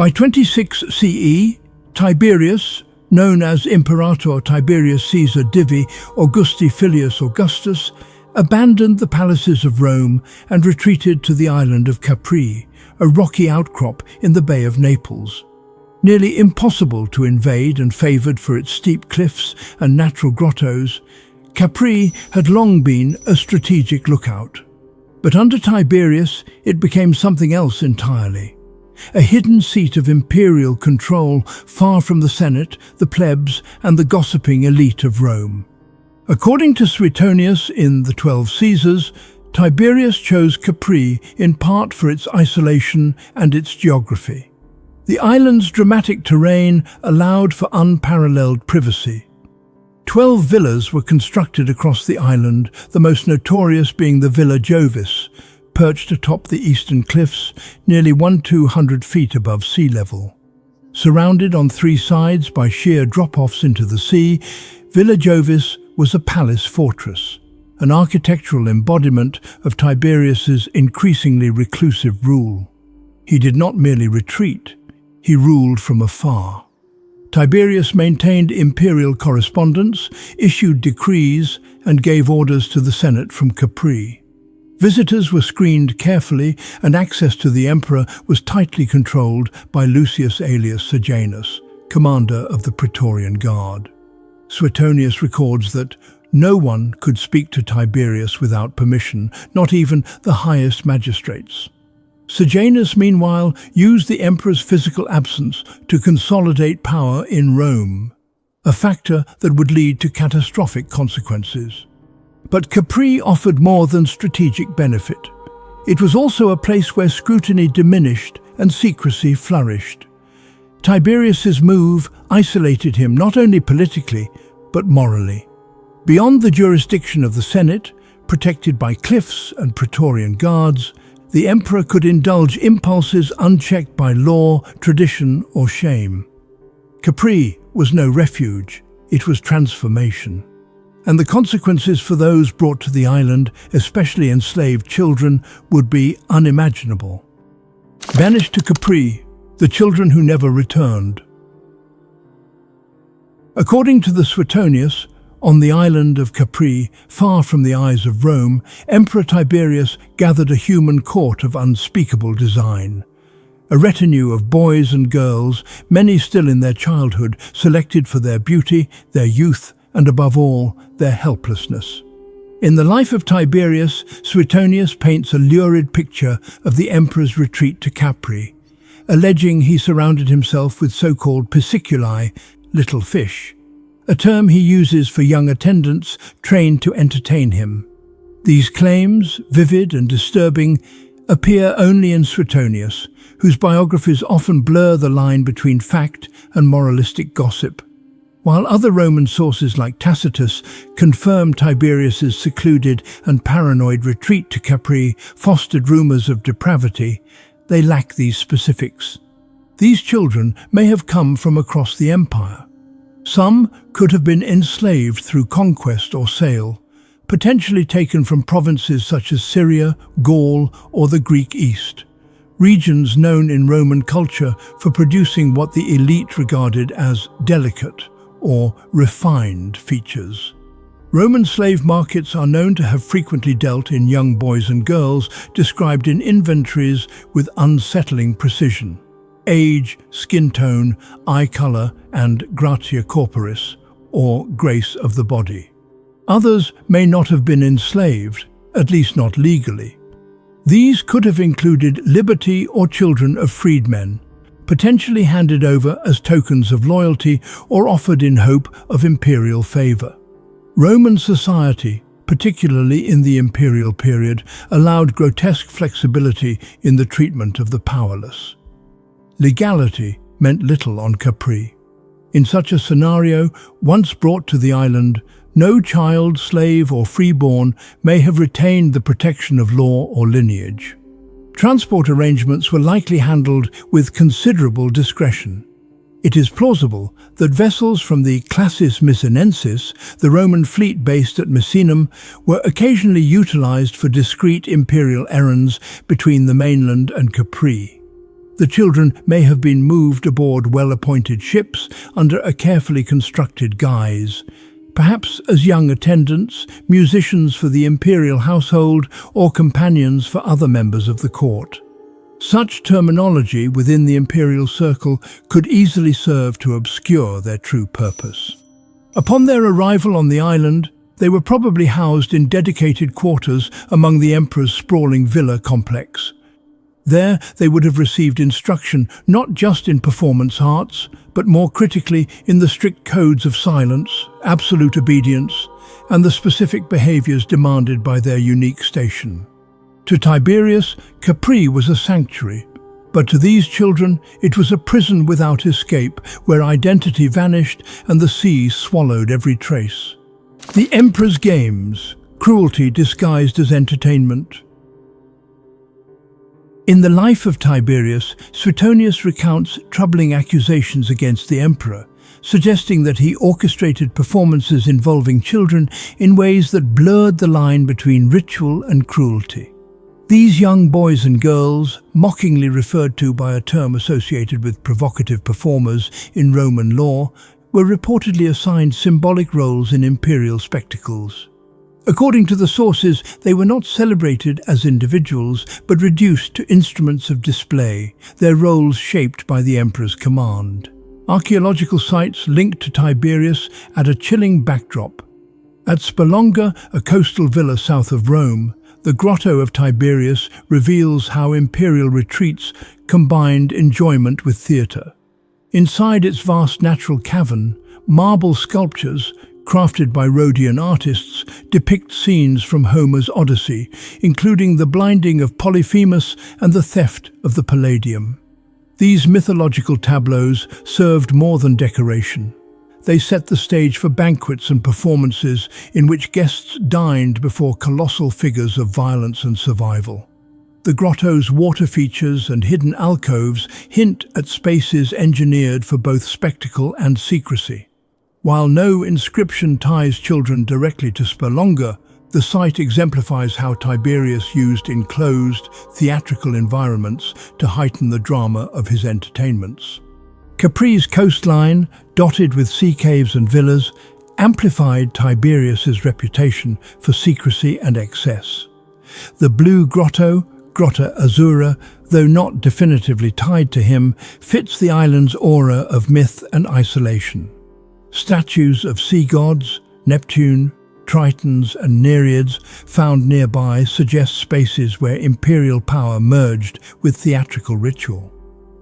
By 26 CE, Tiberius, known as Imperator Tiberius Caesar Divi Augusti Filius Augustus, abandoned the palaces of Rome and retreated to the island of Capri, a rocky outcrop in the Bay of Naples. Nearly impossible to invade and favoured for its steep cliffs and natural grottos, Capri had long been a strategic lookout. But under Tiberius, it became something else entirely. A hidden seat of imperial control far from the Senate, the plebs, and the gossiping elite of Rome. According to Suetonius in the 12 Caesars, Tiberius chose Capri in part for its isolation and its geography. The island's dramatic terrain allowed for unparalleled privacy. 12 villas were constructed across the island, the most notorious being the Villa Jovis, perched atop the eastern cliffs, nearly 200 feet above sea level. Surrounded on three sides by sheer drop-offs into the sea, Villa Jovis was a palace fortress, an architectural embodiment of Tiberius's increasingly reclusive rule. He did not merely retreat, he ruled from afar. Tiberius maintained imperial correspondence, issued decrees, and gave orders to the Senate from Capri. Visitors were screened carefully, and access to the emperor was tightly controlled by Lucius Aelius Sejanus, commander of the Praetorian Guard. Suetonius records that no one could speak to Tiberius without permission, not even the highest magistrates. Sejanus, meanwhile, used the emperor's physical absence to consolidate power in Rome, a factor that would lead to catastrophic consequences. But Capri offered more than strategic benefit. It was also a place where scrutiny diminished and secrecy flourished. Tiberius's move isolated him not only politically, but morally. Beyond the jurisdiction of the Senate, protected by cliffs and Praetorian guards, the emperor could indulge impulses unchecked by law, tradition, or shame. Capri was no refuge, it was transformation. And the consequences for those brought to the island, especially enslaved children, would be unimaginable. Banished to Capri, the children who never returned. According to the Suetonius, on the island of Capri, far from the eyes of Rome, Emperor Tiberius gathered a human court of unspeakable design. A retinue of boys and girls, many still in their childhood, selected for their beauty, their youth, and above all, their helplessness. In the life of Tiberius, Suetonius paints a lurid picture of the emperor's retreat to Capri, alleging he surrounded himself with so-called pisciculi, little fish, a term he uses for young attendants trained to entertain him. These claims, vivid and disturbing, appear only in Suetonius, whose biographies often blur the line between fact and moralistic gossip. While other Roman sources like Tacitus confirm Tiberius's secluded and paranoid retreat to Capri fostered rumors of depravity, they lack these specifics. These children may have come from across the empire. Some could have been enslaved through conquest or sale, potentially taken from provinces such as Syria, Gaul, or the Greek East, regions known in Roman culture for producing what the elite regarded as delicate or refined features. Roman slave markets are known to have frequently dealt in young boys and girls, described in inventories with unsettling precision. Age, skin tone, eye color, and gratia corporis, or grace of the body. Others may not have been enslaved, at least not legally. These could have included liberty or children of freedmen, potentially handed over as tokens of loyalty or offered in hope of imperial favor. Roman society, particularly in the imperial period, allowed grotesque flexibility in the treatment of the powerless. Legality meant little on Capri. In such a scenario, once brought to the island, no child, slave, or freeborn may have retained the protection of law or lineage. Transport arrangements were likely handled with considerable discretion. It is plausible that vessels from the Classis Missinensis, the Roman fleet based at Misenum, were occasionally utilized for discreet imperial errands between the mainland and Capri. The children may have been moved aboard well-appointed ships under a carefully constructed guise, perhaps as young attendants, musicians for the imperial household, or companions for other members of the court. Such terminology within the imperial circle could easily serve to obscure their true purpose. Upon their arrival on the island, they were probably housed in dedicated quarters among the emperor's sprawling villa complex. There, they would have received instruction not just in performance arts, but more critically in the strict codes of silence, absolute obedience, and the specific behaviors demanded by their unique station. To Tiberius, Capri was a sanctuary, but to these children it was a prison without escape, where identity vanished and the sea swallowed every trace. The Emperor's Games, cruelty disguised as entertainment. In the life of Tiberius, Suetonius recounts troubling accusations against the emperor, suggesting that he orchestrated performances involving children in ways that blurred the line between ritual and cruelty. These young boys and girls, mockingly referred to by a term associated with provocative performers in Roman law, were reportedly assigned symbolic roles in imperial spectacles. According to the sources, they were not celebrated as individuals, but reduced to instruments of display, their roles shaped by the emperor's command. Archaeological sites linked to Tiberius add a chilling backdrop. At Spelonga, a coastal villa south of Rome, the Grotto of Tiberius reveals how imperial retreats combined enjoyment with theatre. Inside its vast natural cavern, marble sculptures, crafted by Rhodian artists, depict scenes from Homer's Odyssey, including the blinding of Polyphemus and the theft of the Palladium. These mythological tableaus served more than decoration. They set the stage for banquets and performances in which guests dined before colossal figures of violence and survival. The grotto's water features and hidden alcoves hint at spaces engineered for both spectacle and secrecy. While no inscription ties children directly to Spelonga, the site exemplifies how Tiberius used enclosed, theatrical environments to heighten the drama of his entertainments. Capri's coastline, dotted with sea caves and villas, amplified Tiberius's reputation for secrecy and excess. The Blue Grotto, Grotta Azzurra, though not definitively tied to him, fits the island's aura of myth and isolation. Statues of sea gods, Neptune, Tritons and Nereids found nearby suggest spaces where imperial power merged with theatrical ritual.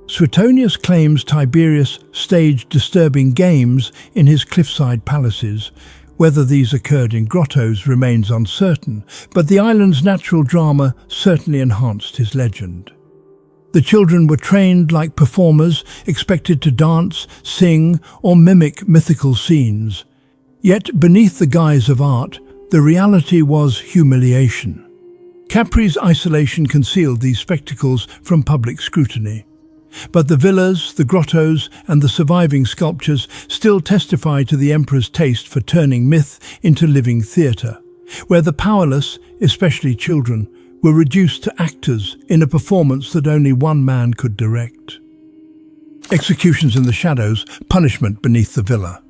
Suetonius claims Tiberius staged disturbing games in his cliffside palaces. Whether these occurred in grottos remains uncertain, but the island's natural drama certainly enhanced his legend. The children were trained like performers, expected to dance, sing, or mimic mythical scenes. Yet beneath the guise of art, the reality was humiliation. Capri's isolation concealed these spectacles from public scrutiny. But the villas, the grottos, and the surviving sculptures still testify to the emperor's taste for turning myth into living theatre, where the powerless, especially children, were reduced to actors in a performance that only one man could direct. Executions in the shadows, punishment beneath the villa.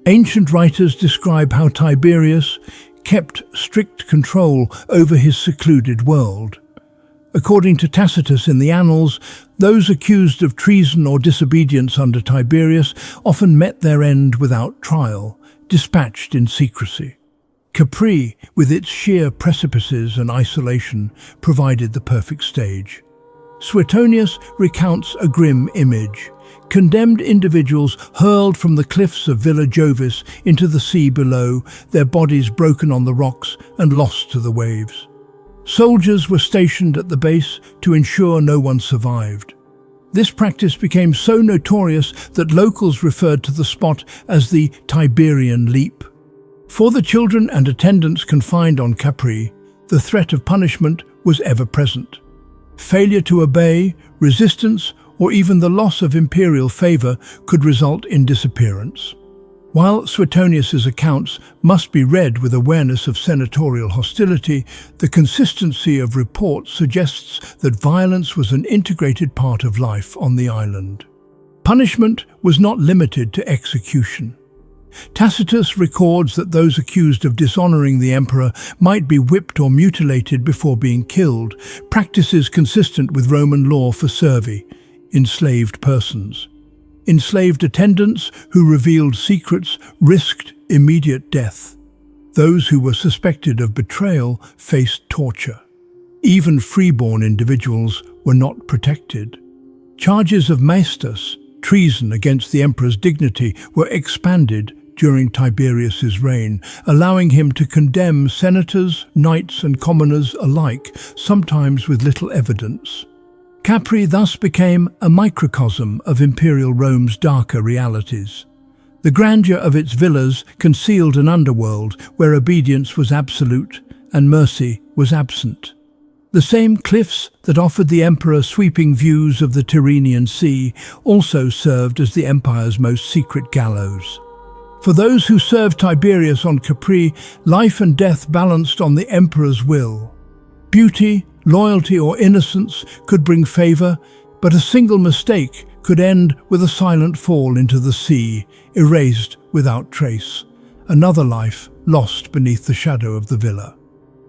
Ancient writers describe how Tiberius kept strict control over his secluded world. According to Tacitus in the Annals, those accused of treason or disobedience under Tiberius often met their end without trial, dispatched in secrecy. Capri, with its sheer precipices and isolation, provided the perfect stage. Suetonius recounts a grim image. Condemned individuals hurled from the cliffs of Villa Jovis into the sea below, their bodies broken on the rocks and lost to the waves. Soldiers were stationed at the base to ensure no one survived. This practice became so notorious that locals referred to the spot as the Tiberian Leap. For the children and attendants confined on Capri, the threat of punishment was ever present. Failure to obey, resistance, or even the loss of imperial favor could result in disappearance. While Suetonius's accounts must be read with awareness of senatorial hostility, the consistency of reports suggests that violence was an integrated part of life on the island. Punishment was not limited to execution. Tacitus records that those accused of dishonoring the emperor might be whipped or mutilated before being killed, practices consistent with Roman law for servi, enslaved persons. Enslaved attendants who revealed secrets risked immediate death. Those who were suspected of betrayal faced torture. Even freeborn individuals were not protected. Charges of maestas, treason against the emperor's dignity, were expanded during Tiberius's reign, allowing him to condemn senators, knights and commoners alike, sometimes with little evidence. Capri thus became a microcosm of imperial Rome's darker realities. The grandeur of its villas concealed an underworld where obedience was absolute and mercy was absent. The same cliffs that offered the emperor sweeping views of the Tyrrhenian Sea also served as the empire's most secret gallows. For those who served Tiberius on Capri, life and death balanced on the emperor's will. Beauty, loyalty or innocence could bring favor, but a single mistake could end with a silent fall into the sea, erased without trace. Another life lost beneath the shadow of the villa.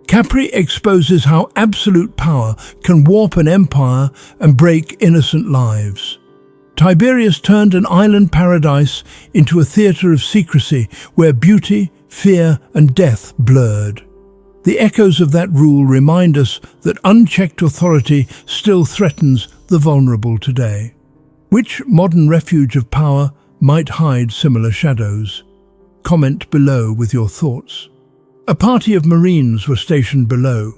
Capri exposes how absolute power can warp an empire and break innocent lives. Tiberius turned an island paradise into a theater of secrecy where beauty, fear and death blurred. The echoes of that rule remind us that unchecked authority still threatens the vulnerable today. Which modern refuge of power might hide similar shadows? Comment below with your thoughts. A party of Marines were stationed below,